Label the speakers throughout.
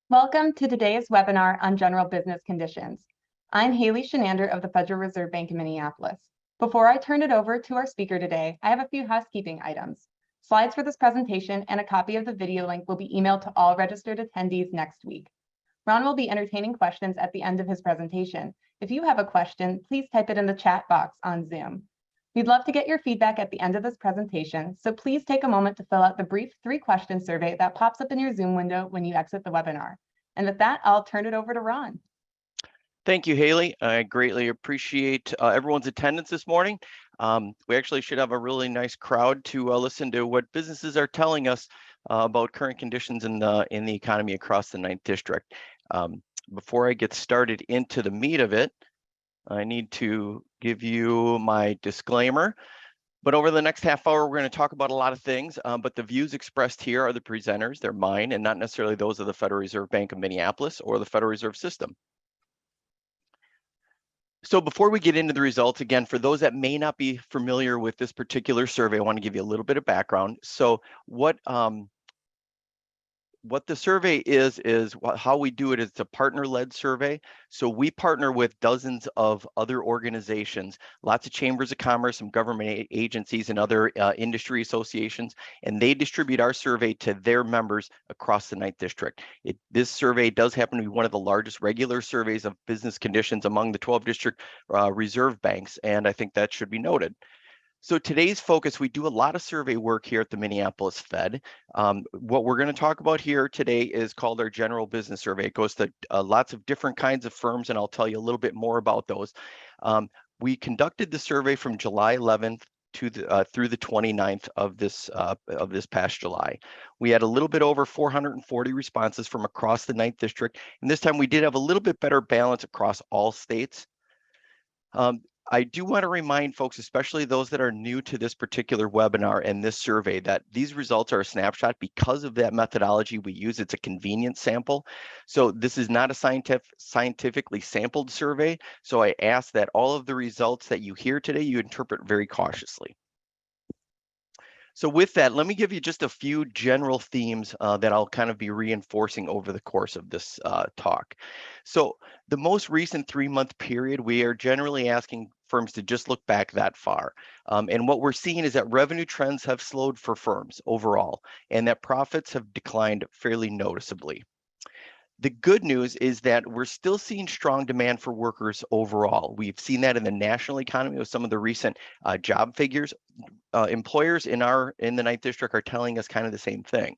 Speaker 1: Welcome to today's webinar on general business conditions. I'm Haley Shenander of the Federal Reserve Bank of Minneapolis. Before I turn it over to our speaker today, I have a few housekeeping items. Slides for this presentation and a copy of the video link will be emailed to all registered attendees next week. Ron will be entertaining questions at the end of his presentation. If you have a question, please type it in the chat box on Zoom. We'd love to get your feedback at the end of this presentation, so please take a moment to fill out the brief 3-question survey that pops up in your Zoom window when you exit the webinar. And with that, I'll turn it over to Ron.
Speaker 2: Thank you, Haley. I greatly appreciate everyone's attendance this morning. We actually should have a really nice crowd to listen to what businesses are telling us about current conditions in the economy across the 9th District. Before I get started into the meat of it, I need to give you my disclaimer. But over the next half hour, we're going to talk about a lot of things, but the views expressed here are the presenters, they're mine, and not necessarily those of the Federal Reserve Bank of Minneapolis or the Federal Reserve System. So before we get into the results, again, for those that may not be familiar with this particular survey, I want to give you a little bit of background. So what the survey is how we do it is it's a partner-led survey. So we partner with dozens of other organizations, lots of chambers of commerce, some government agencies and other industry associations, and they distribute our survey to their members across the 9th District. This survey does happen to be one of the largest regular surveys of business conditions among the 12 district reserve banks, and I think that should be noted. So today's focus, we do a lot of survey work here at the Minneapolis Fed. What we're going to talk about here today is called our general business survey. It goes to lots of different kinds of firms, and I'll tell you a little bit more about those. We conducted the survey from July 11th to through the 29th of this past July. We had a little bit over 440 responses from across the 9th District, and this time we did have a little bit better balance across all states. I do want to remind folks, especially those that are new to this particular webinar and this survey, that these results are a snapshot because of that methodology we use. It's a convenience sample. So this is not a scientifically sampled survey. So I ask that all of the results that you hear today, you interpret very cautiously. So with that, let me give you just a few general themes that I'll kind of be reinforcing over the course of this talk. So the most recent 3-month period, we are generally asking firms to just look back that far. And what we're seeing is that revenue trends have slowed for firms overall, and that profits have declined fairly noticeably. The good news is that we're still seeing strong demand for workers overall. We've seen that in the national economy with some of the recent job figures. Employers in the 9th District are telling us kind of the same thing.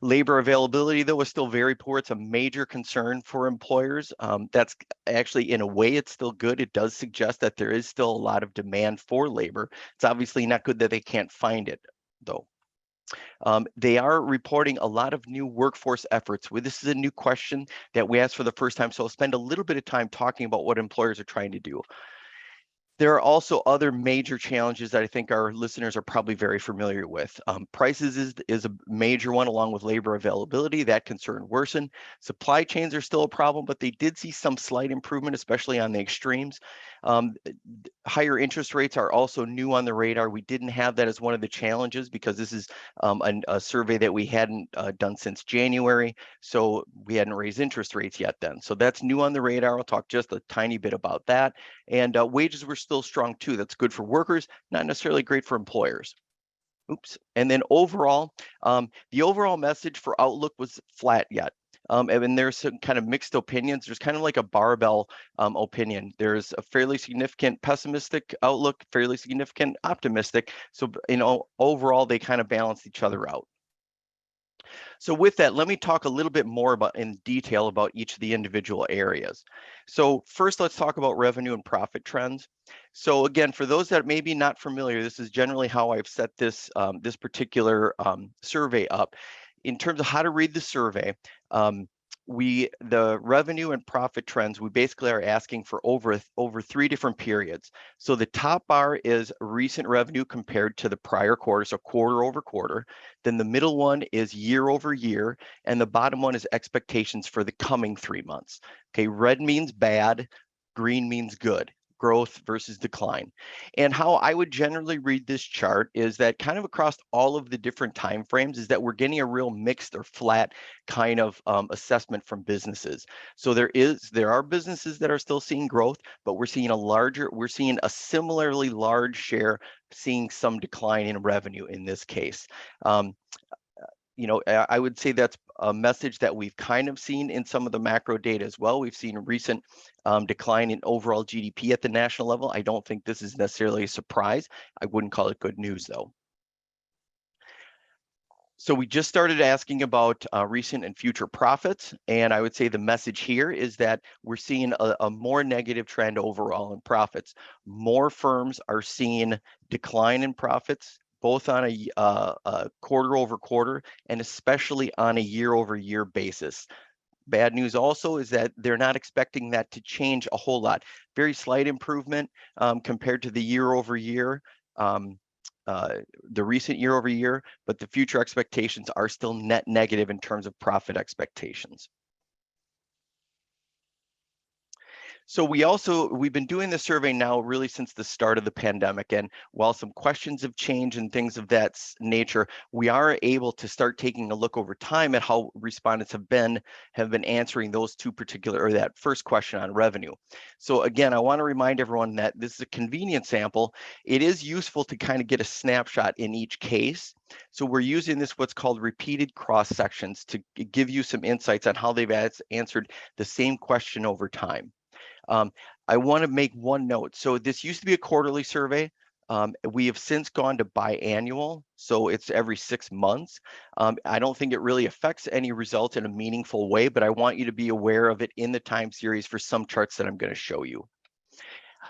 Speaker 2: Labor availability, though, is still very poor. It's a major concern for employers. That's actually, in a way, it's still good. It does suggest that there is still a lot of demand for labor. It's obviously not good that they can't find it, though. They are reporting a lot of new workforce efforts. This is a new question that we asked for the first time, so I'll spend a little bit of time talking about what employers are trying to do. There are also other major challenges that I think our listeners are probably very familiar with. Prices is a major one, along with labor availability. That concern worsened. Supply chains are still a problem, but they did see some slight improvement, especially on the extremes. Higher interest rates are also new on the radar. We didn't have that as one of the challenges because this is a survey that we hadn't done since January, so we hadn't raised interest rates yet then. So that's new on the radar. I'll talk just a tiny bit about that. And wages were still strong too. That's good for workers, not necessarily great for employers. Oops. And then overall, the overall message for outlook was flat yet. And there's some kind of mixed opinions. There's kind of like a barbell opinion. There's a fairly significant pessimistic outlook, fairly significant optimistic. So, overall, they kind of balance each other out. So with that, let me talk a little bit more in detail about each of the individual areas. So first, let's talk about revenue and profit trends. So again, for those that may be not familiar, this is generally how I've set this particular survey up. In terms of how to read the survey, the revenue and profit trends, we basically are asking for over 3 different periods. So the top bar is recent revenue compared to the prior quarter, so quarter over quarter. Then the middle one is year over year, and the bottom one is expectations for the coming 3 months. Okay, red means bad, green means good. growth versus decline. And how I would generally read this chart is that kind of across all of the different time frames is that we're getting a real mixed or flat kind of assessment from businesses. So there are businesses that are still seeing growth, but we're seeing a similarly large share seeing some decline in revenue in this case. I would say that's a message that we've kind of seen in some of the macro data as well. We've seen a recent decline in overall GDP at the national level. I don't think this is necessarily a surprise. I wouldn't call it good news though. So we just started asking about recent and future profits, and I would say the message here is that we're seeing a more negative trend overall in profits. More firms are seeing decline in profits, both on a quarter over quarter and especially on a year over year basis. Bad news also is that they're not expecting that to change a whole lot. Very slight improvement compared to the year over year. The recent year over year, but the future expectations are still net negative in terms of profit expectations. So we've been doing this survey now really since the start of the pandemic. And while some questions have changed and things of that nature, we are able to start taking a look over time at how respondents have been answering those that first question on revenue. So again, I want to remind everyone that this is a convenient sample. It is useful to kind of get a snapshot in each case. So we're using what's called repeated cross sections to give you some insights on how they've answered the same question over time. I want to make one note. So this used to be a quarterly survey. We have since gone to biannual, so it's every 6 months. I don't think it really affects any result in a meaningful way, but I want you to be aware of it in the time series for some charts that I'm going to show you.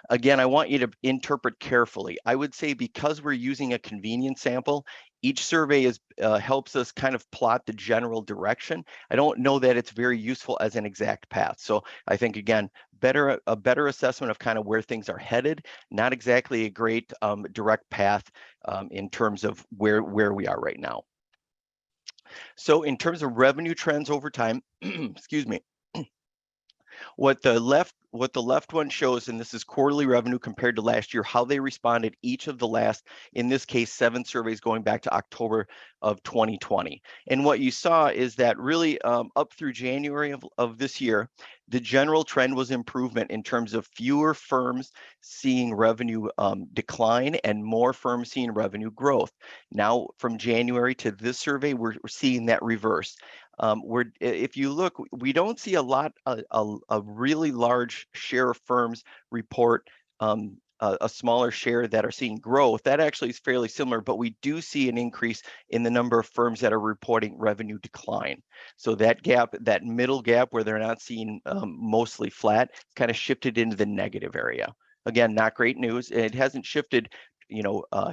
Speaker 2: Again, I want you to interpret carefully. I would say because we're using a convenience sample, each survey helps us kind of plot the general direction. I don't know that it's very useful as an exact path. So I think, again, a better assessment of kind of where things are headed, not exactly a great direct path in terms of where we are right now. So in terms of revenue trends over time, excuse me, what the left one shows, and this is quarterly revenue compared to last year, how they responded each of the last, in this case, 7 surveys going back to October of 2020. And what you saw is that really up through January of this year, the general trend was improvement in terms of fewer firms seeing revenue decline and more firms seeing revenue growth. Now, from January to this survey, we're seeing that reverse. If you look, we don't see a really large share of firms report a smaller share that are seeing growth. That actually is fairly similar, but we do see an increase in the number of firms that are reporting revenue decline. So that gap, that middle gap where they're not seeing mostly flat, kind of shifted into the negative area. Again, not great news. It hasn't shifted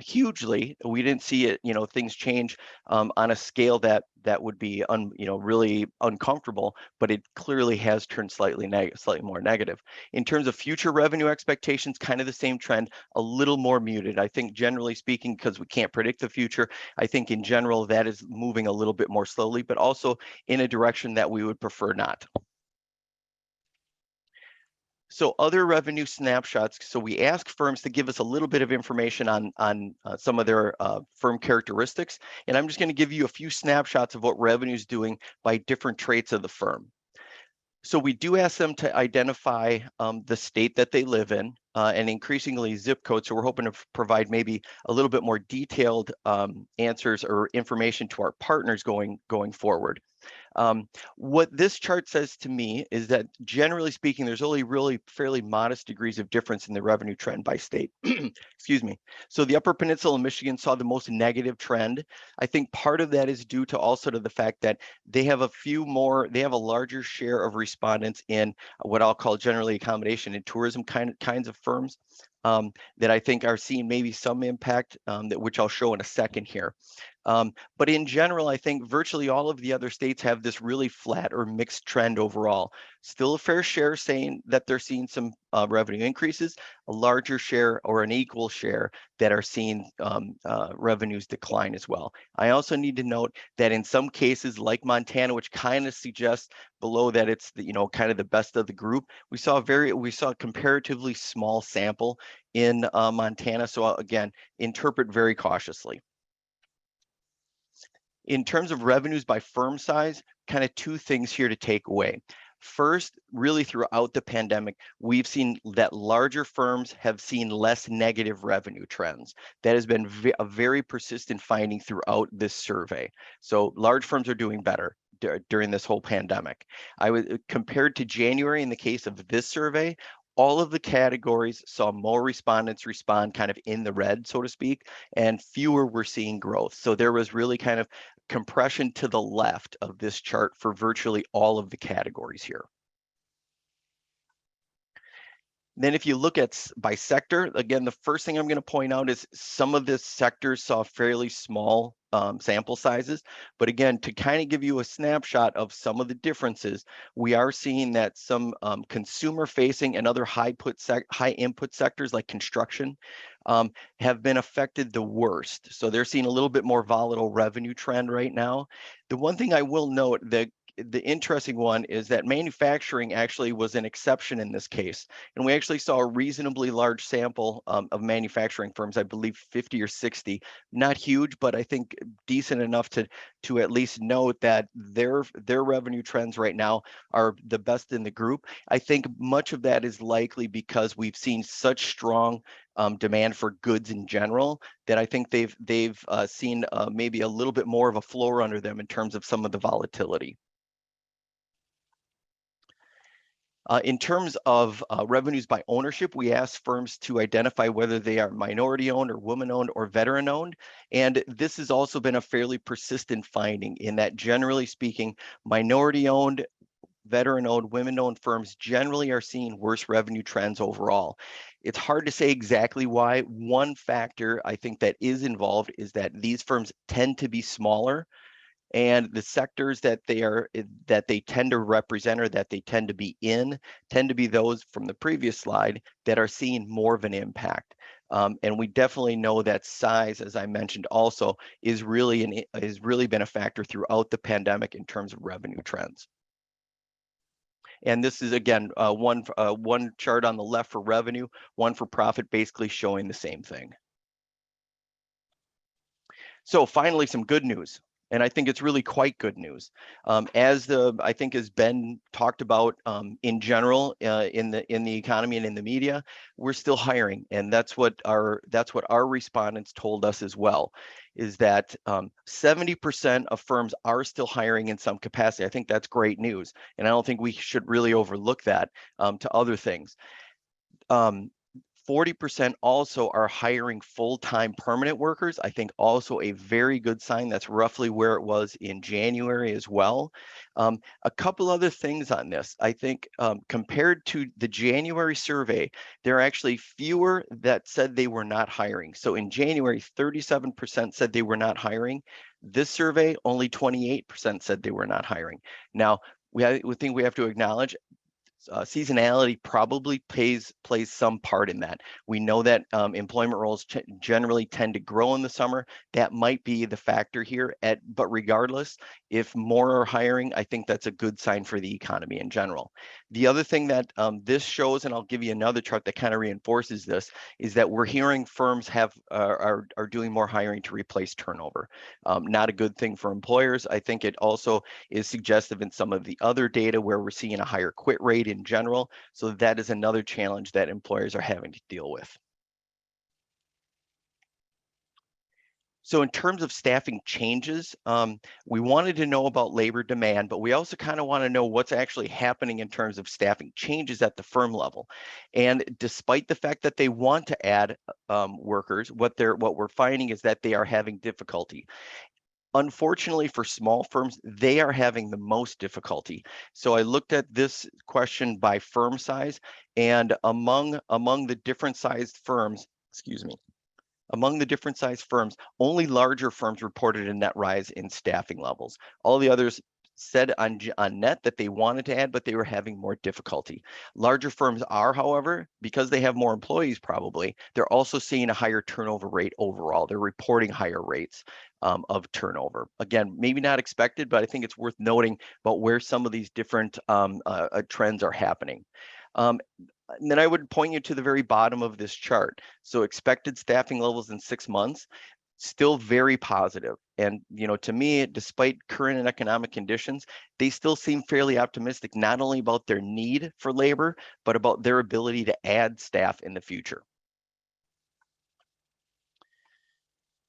Speaker 2: hugely. We didn't see it, things change on a scale that would be really uncomfortable, but it clearly has turned slightly more negative. In terms of future revenue expectations, kind of the same trend, a little more muted. I think generally speaking, because we can't predict the future, I think in general that is moving a little bit more slowly, but also in a direction that we would prefer not. So other revenue snapshots. So we ask firms to give us a little bit of information on some of their firm characteristics. And I'm just going to give you a few snapshots of what revenue is doing by different traits of the firm. So we do ask them to identify the state that they live in and increasingly zip code. So we're hoping to provide maybe a little bit more detailed answers or information to our partners going forward. What this chart says to me is that generally speaking, there's only really fairly modest degrees of difference in the revenue trend by state. Excuse me. So the Upper Peninsula of Michigan saw the most negative trend. I think part of that is due to also to the fact that they have a larger share of respondents in what I'll call generally accommodation and tourism kinds of firms that I think are seeing maybe some impact, which I'll show in a second here. But in general, I think virtually all of the other states have this really flat or mixed trend overall. Still a fair share saying that they're seeing some revenue increases, a larger share or an equal share that are seeing revenues decline as well. I also need to note that in some cases, like Montana, which kind of suggests below that it's the, kind of the best of the group, we saw a comparatively small sample in Montana. So again, interpret very cautiously. In terms of revenues by firm size, kind of two things here to take away. First, really throughout the pandemic, we've seen that larger firms have seen less negative revenue trends. That has been a very persistent finding throughout this survey. So large firms are doing better during this whole pandemic. Compared to January in the case of this survey, all of the categories saw more respondents respond kind of in the red, so to speak, and fewer were seeing growth. So there was really kind of compression to the left of this chart for virtually all of the categories here. Then if you look at by sector, again, the first thing I'm going to point out is some of this sectors saw fairly small sample sizes. But again, to kind of give you a snapshot of some of the differences, we are seeing that some consumer facing and other high input sectors like construction have been affected the worst. So they're seeing a little bit more volatile revenue trend right now. The one thing I will note that the interesting one is that manufacturing actually was an exception in this case. And we actually saw a reasonably large sample of manufacturing firms, I believe 50 or 60, not huge, but I think decent enough to at least note that their revenue trends right now are the best in the group. I think much of that is likely because we've seen such strong demand for goods in general that I think they've seen maybe a little bit more of a floor under them in terms of some of the volatility. In terms of revenues by ownership, we asked firms to identify whether they are minority-owned or woman-owned or veteran-owned. And this has also been a fairly persistent finding in that, generally speaking, minority-owned, veteran-owned, women-owned firms generally are seeing worse revenue trends overall. It's hard to say exactly why. One factor I think that is involved is that these firms tend to be smaller, and the sectors that they tend to represent or that they tend to be in tend to be those from the previous slide that are seeing more of an impact. And we definitely know that size, as I mentioned, also has really been a factor throughout the pandemic in terms of revenue trends. And this is again one chart on the left for revenue, one for profit, basically showing the same thing. So finally, some good news. And I think it's really quite good news. I think has been talked about in general in the economy and in the media, we're still hiring, and that's what our respondents told us as well, is that 70% of firms are still hiring in some capacity. I think that's great news, and I don't think we should really overlook that to other things. 40% also are hiring full-time permanent workers. I think also a very good sign. That's roughly where it was in January as well. A couple other things on this. I think compared to the January survey, there are actually fewer that said they were not hiring. So in January, 37% said they were not hiring. This survey, only 28% said they were not hiring. Now, we think we have to acknowledge seasonality probably plays some part in that. We know that employment roles generally tend to grow in the summer. That might be the factor here. But regardless, if more are hiring, I think that's a good sign for the economy in general. The other thing that this shows, and I'll give you another chart that kind of reinforces this, is that we're hearing firms are doing more hiring to replace turnover. Not a good thing for employers. I think it also is suggestive in some of the other data where we're seeing a higher quit rate in general. So that is another challenge that employers are having to deal with. So in terms of staffing changes, we wanted to know about labor demand, but we also kind of want to know what's actually happening in terms of staffing changes at the firm level. And despite the fact that they want to add workers, what we're finding is that they are having difficulty. Unfortunately for small firms, they are having the most difficulty. So I looked at this question by firm size, and among the different sized firms, excuse me, Among the different size firms, only larger firms reported a net rise in staffing levels. All the others said on net that they wanted to add, but they were having more difficulty. Larger firms are, however, because they have more employees probably, they're also seeing a higher turnover rate overall. They're reporting higher rates of turnover. Again, maybe not expected, but I think it's worth noting about where some of these different trends are happening. And then I would point you to the very bottom of this chart. So expected staffing levels in 6 months, still very positive. And, to me, despite current and economic conditions, they still seem fairly optimistic, not only about their need for labor, but about their ability to add staff in the future.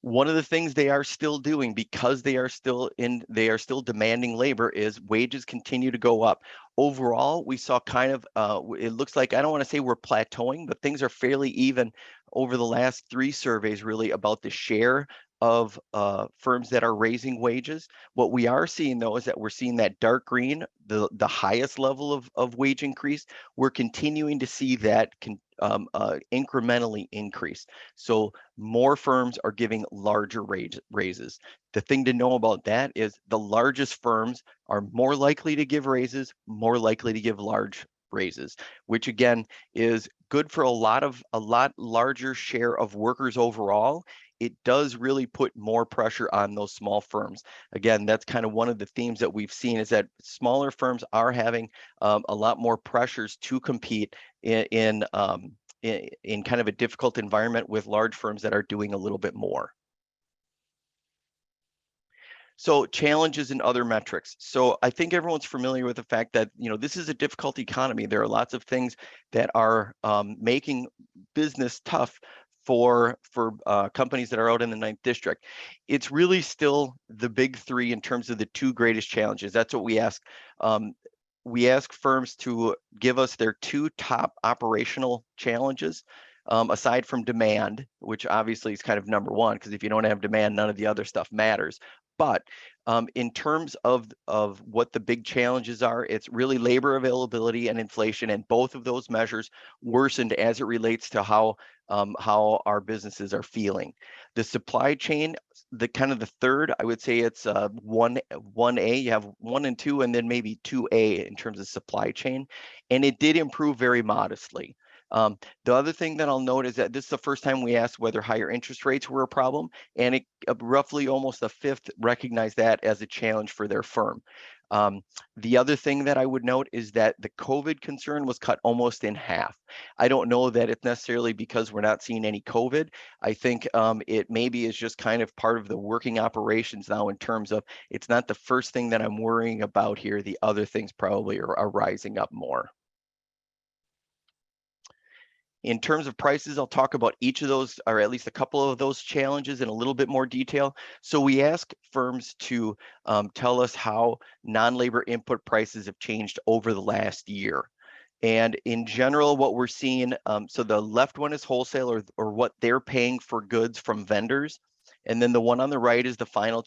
Speaker 2: One of the things they are still doing, because they are still demanding labor, is wages continue to go up. Overall, we saw kind of it looks like, I don't want to say we're plateauing, but things are fairly even over the last 3 surveys really about the share of firms that are raising wages. What we are seeing though is that we're seeing that dark green, the highest level of wage increase. We're continuing to see that incrementally increase. So more firms are giving larger raises. The thing to know about that is the largest firms are more likely to give raises, more likely to give large raises, which again is good for a lot larger share of workers overall. It does really put more pressure on those small firms. Again, that's kind of one of the themes that we've seen, is that smaller firms are having a lot more pressures to compete in kind of a difficult environment with large firms that are doing a little bit more. So challenges and other metrics. So I think everyone's familiar with the fact that, this is a difficult economy. There are lots of things that are making business tough for companies that are out in the 9th district. It's really still the big 3 in terms of the 2 greatest challenges. That's what we ask. We ask firms to give us their 2 top operational challenges, aside from demand, which obviously is kind of number 1, because if you don't have demand, none of the other stuff matters. But in terms of what the big challenges are, it's really labor availability and inflation, and both of those measures worsened as it relates to how our businesses are feeling. The supply chain, the kind of the third, I would say it's 1A. You have 1 and 2, and then maybe 2A in terms of supply chain, and it did improve very modestly. The other thing that I'll note is that this is the first time we asked whether higher interest rates were a problem, and it roughly almost a fifth recognized that as a challenge for their firm. The other thing that I would note is that the COVID concern was cut almost in half. I don't know that it's necessarily because we're not seeing any COVID. I think it maybe is just kind of part of the working operations now, in terms of it's not the first thing that I'm worrying about here. The other things probably are rising up more. In terms of prices, I'll talk about each of those, or at least a couple of those challenges, in a little bit more detail. So we ask firms to tell us how non-labor input prices have changed over the last year. And in general, what we're seeing, so the left one is wholesale, or what they're paying for goods from vendors. And then the one on the right is the final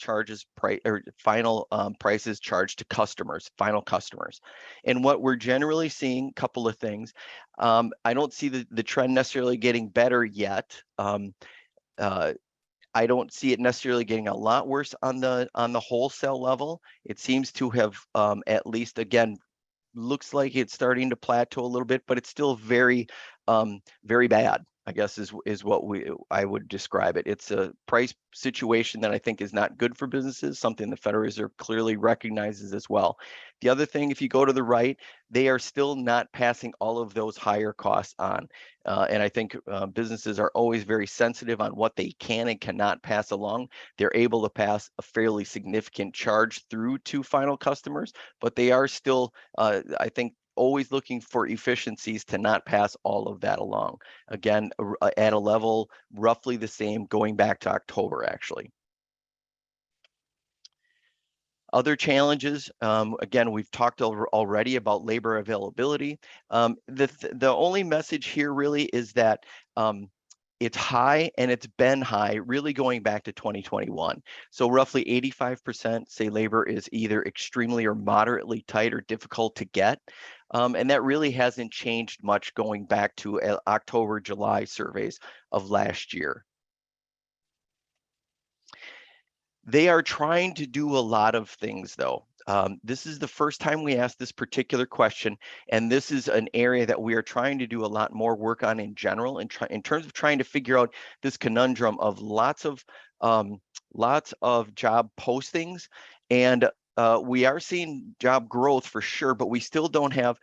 Speaker 2: prices charged to customers, final customers. And what we're generally seeing, a couple of things. I don't see the trend necessarily getting better yet. I don't see it necessarily getting a lot worse on the wholesale level. It seems to have at least, again, looks like it's starting to plateau a little bit, but it's still very, very bad, I guess is what I would describe it. It's a price situation that I think is not good for businesses, something the Federal Reserve clearly recognizes as well. The other thing, if you go to the right, they are still not passing all of those higher costs on. And I think businesses are always very sensitive on what they can and cannot pass along. They're able to pass a fairly significant charge through to final customers, but they are still, I think, always looking for efficiencies to not pass all of that along. Again, at a level roughly the same going back to October, actually. Other challenges, again, we've talked already about labor availability. The only message here really is that it's high, and it's been high really going back to 2021. So roughly 85% say labor is either extremely or moderately tight or difficult to get. And that really hasn't changed much going back to October, July surveys of last year. They are trying to do a lot of things, though. This is the first time we asked this particular question, and this is an area that we are trying to do a lot more work on in general, in terms of trying to figure out this conundrum of lots of job postings, and we are seeing job growth for sure, but we still don't have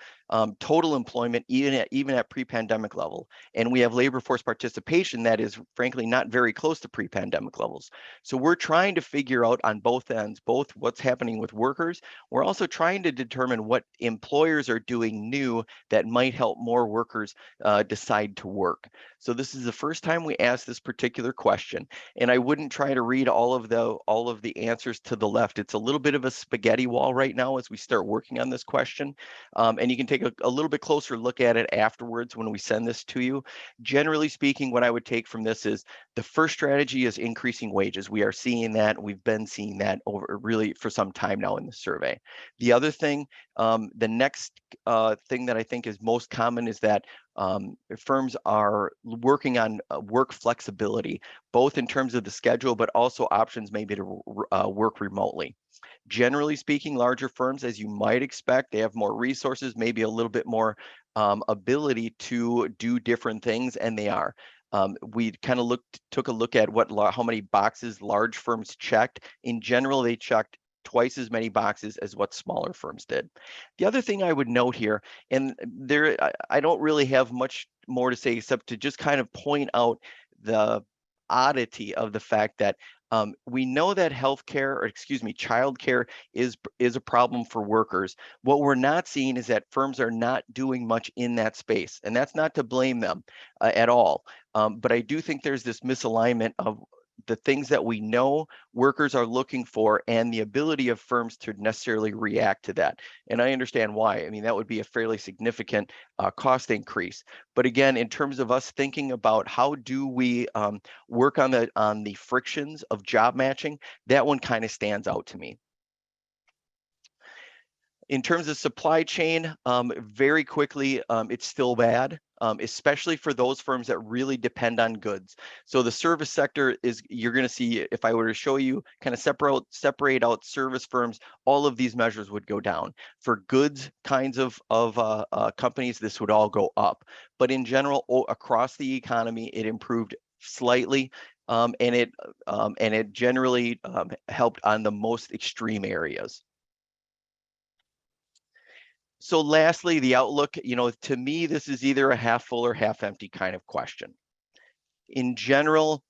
Speaker 2: total employment even at pre-pandemic level, and we have labor force participation that is frankly not very close to pre-pandemic levels. So we're trying to figure out on both ends, both what's happening with workers. We're also trying to determine what employers are doing new that might help more workers decide to work. So this is the first time we asked this particular question, and I wouldn't try to read all of the answers to the left. It's a little bit of a spaghetti wall right now as we start working on this question, and you can take a little bit closer look at it afterwards when we send this to you. Generally speaking, what I would take from this is the first strategy is increasing wages. We are seeing that. We've been seeing that over really for some time now in the survey. The other thing, the next thing that I think is most common is that firms are working on work flexibility, both in terms of the schedule, but also options maybe to work remotely. Generally speaking, larger firms, as you might expect, they have more resources, maybe a little bit more ability to do different things, and they are. We kind of took a look at how many boxes large firms checked. In general, they checked twice as many boxes as what smaller firms did. The other thing I would note here, and I don't really have much more to say except to just kind of point out the oddity of the fact that we know that childcare is a problem for workers. What we're not seeing is that firms are not doing much in that space, and that's not to blame them at all. But I do think there's this misalignment of the things that we know workers are looking for and the ability of firms to necessarily react to that. And I understand why. I mean, that would be a fairly significant cost increase. But again, in terms of us thinking about how do we work on the frictions of job matching, that one kind of stands out to me. In terms of supply chain, very quickly, it's still bad, especially for those firms that really depend on goods. So the service sector you're going to see, if I were to show you, kind of separate out service firms, all of these measures would go down. For goods kinds of companies, this would all go up. But in general, across the economy, it improved slightly. And it generally helped on the most extreme areas. So lastly, the outlook, to me, this is either a half full or half empty kind of question. In general,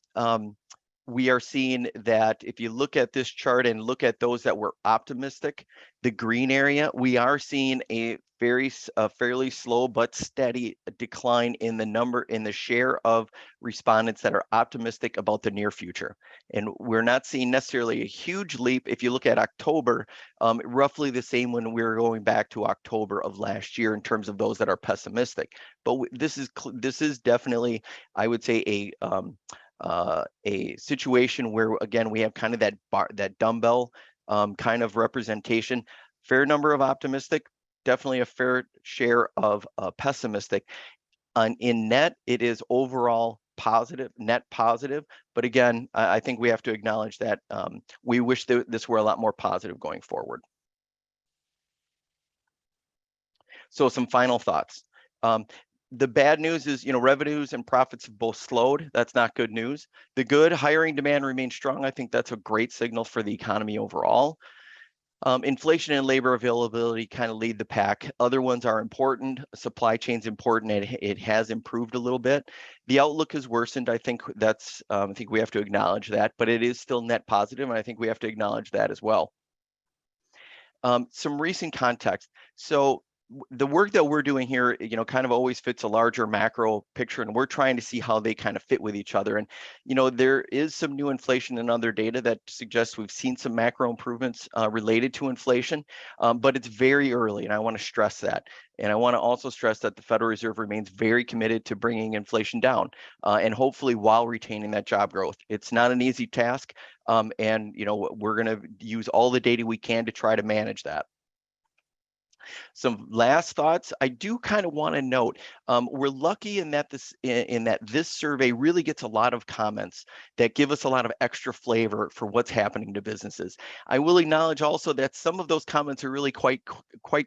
Speaker 2: we are seeing that if you look at this chart and look at those that were optimistic, the green area, we are seeing a fairly slow but steady decline in the share of respondents that are optimistic about the near future. And we're not seeing necessarily a huge leap. If you look at October, roughly the same when we're going back to October of last year in terms of those that are pessimistic. But this is definitely, I would say, a situation where, again, we have kind of that dumbbell kind of representation. Fair number of optimistic, definitely a fair share of pessimistic. In net, it is overall positive, net positive. But again, I think we have to acknowledge that we wish this were a lot more positive going forward. So some final thoughts. The bad news is, revenues and profits have both slowed. That's not good news. The good, hiring demand remains strong. I think that's a great signal for the economy overall. Inflation and labor availability kind of lead the pack. Other ones are important. Supply chain's important, and it has improved a little bit. The outlook has worsened. I think I think we have to acknowledge that, but it is still net positive, and I think we have to acknowledge that as well. Some recent context. So the work that we're doing here, kind of always fits a larger macro picture, and we're trying to see how they kind of fit with each other. And, there is some new inflation and other data that suggests we've seen some macro improvements related to inflation, but it's very early, and I want to stress that. And I want to also stress that the Federal Reserve remains very committed to bringing inflation down, and hopefully while retaining that job growth. It's not an easy task, and we're going to use all the data we can to try to manage that. Some last thoughts. I do kind of want to note, we're lucky in that this survey really gets a lot of comments that give us a lot of extra flavor for what's happening to businesses. I will acknowledge also that some of those comments are really quite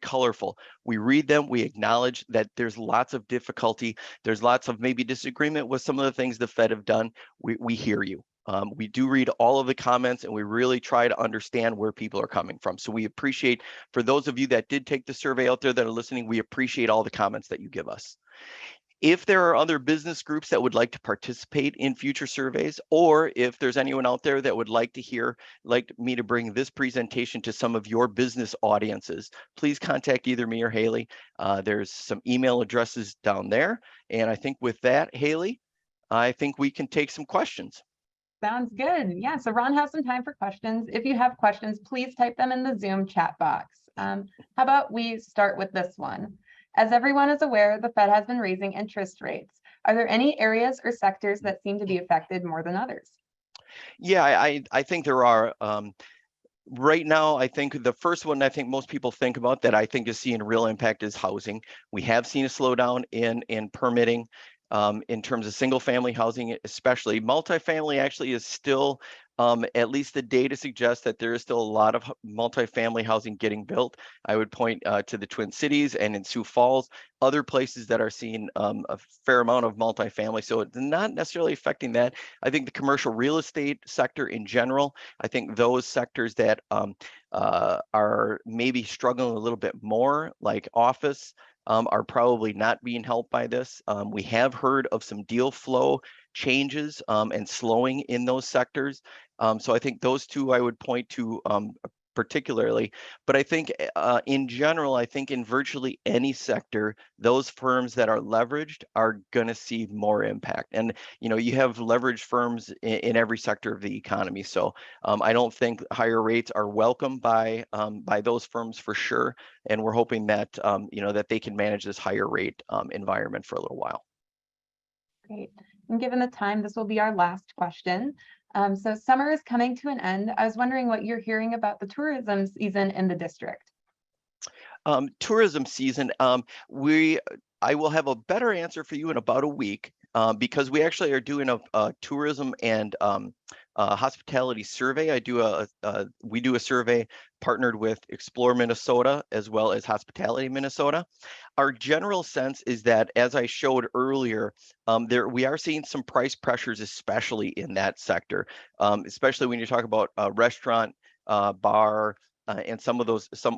Speaker 2: colorful. We read them, we acknowledge that there's lots of difficulty, there's lots of maybe disagreement with some of the things the Fed have done. We hear you. We do read all of the comments, and we really try to understand where people are coming from. So we appreciate, for those of you that did take the survey out there that are listening, we appreciate all the comments that you give us. If there are other business groups that would like to participate in future surveys, or if there's anyone out there that would like me to bring this presentation to some of your business audiences, please contact either me or Haley. There's some email addresses down there. And I think with that, Haley, I think we can take some questions.
Speaker 1: Sounds good. Yeah, so Ron has some time for questions. If you have questions, please type them in the Zoom chat box. How about we start with this one? As everyone is aware, the Fed has been raising interest rates. Are there any areas or sectors that seem to be affected more than others?
Speaker 2: Yeah, I think there are. Right now, I think the first one I think most people think about that I think is seeing a real impact is housing. We have seen a slowdown in permitting. In terms of single family housing, especially. Multifamily actually is still, at least the data suggests that there is still a lot of multifamily housing getting built. I would point to the Twin Cities and in Sioux Falls, other places that are seeing a fair amount of multifamily. So it's not necessarily affecting that. I think the commercial real estate sector in general, I think those sectors that are maybe struggling a little bit more, like office, are probably not being helped by this. We have heard of some deal flow changes and slowing in those sectors. So I think those two I would point to particularly, but I think in general, I think in virtually any sector, those firms that are leveraged are going to see more impact. And you have leveraged firms in every sector of the economy. So I don't think higher rates are welcome by those firms for sure. And we're hoping that that they can manage this higher rate environment for a little while.
Speaker 1: Great. And given the time, this will be our last question. So summer is coming to an end. I was wondering what you're hearing about the tourism season in the district.
Speaker 2: Tourism season, I will have a better answer for you in about a week because we actually are doing a tourism and hospitality survey. We do a survey partnered with Explore Minnesota as well as Hospitality Minnesota. Our general sense is that, as I showed earlier, we are seeing some price pressures, especially in that sector, especially when you talk about restaurant, bar, and some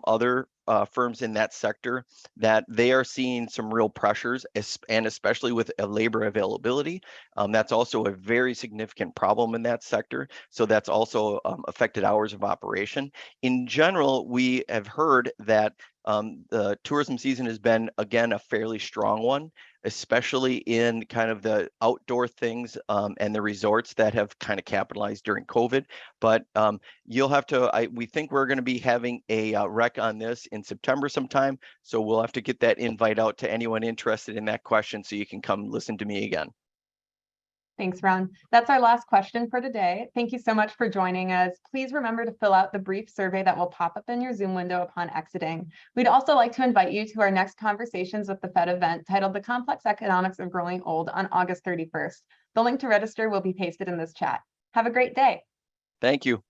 Speaker 2: other firms in that sector, that they are seeing some real pressures, and especially with labor availability. That's also a very significant problem in that sector. So that's also affected hours of operation. In general, we have heard that the tourism season has been, again, a fairly strong one, especially in kind of the outdoor things and the resorts that have kind of capitalized during COVID. But we think we're going to be having a rec on this in September sometime. So we'll have to get that invite out to anyone interested in that question so you can come listen to me again.
Speaker 1: Thanks, Ron. That's our last question for today. Thank you so much for joining us. Please remember to fill out the brief survey that will pop up in your Zoom window upon exiting. We'd also like to invite you to our next Conversations with the Fed event titled The Complex Economics of Growing Old on August 31st. The link to register will be pasted in this chat. Have a great day.
Speaker 2: Thank you.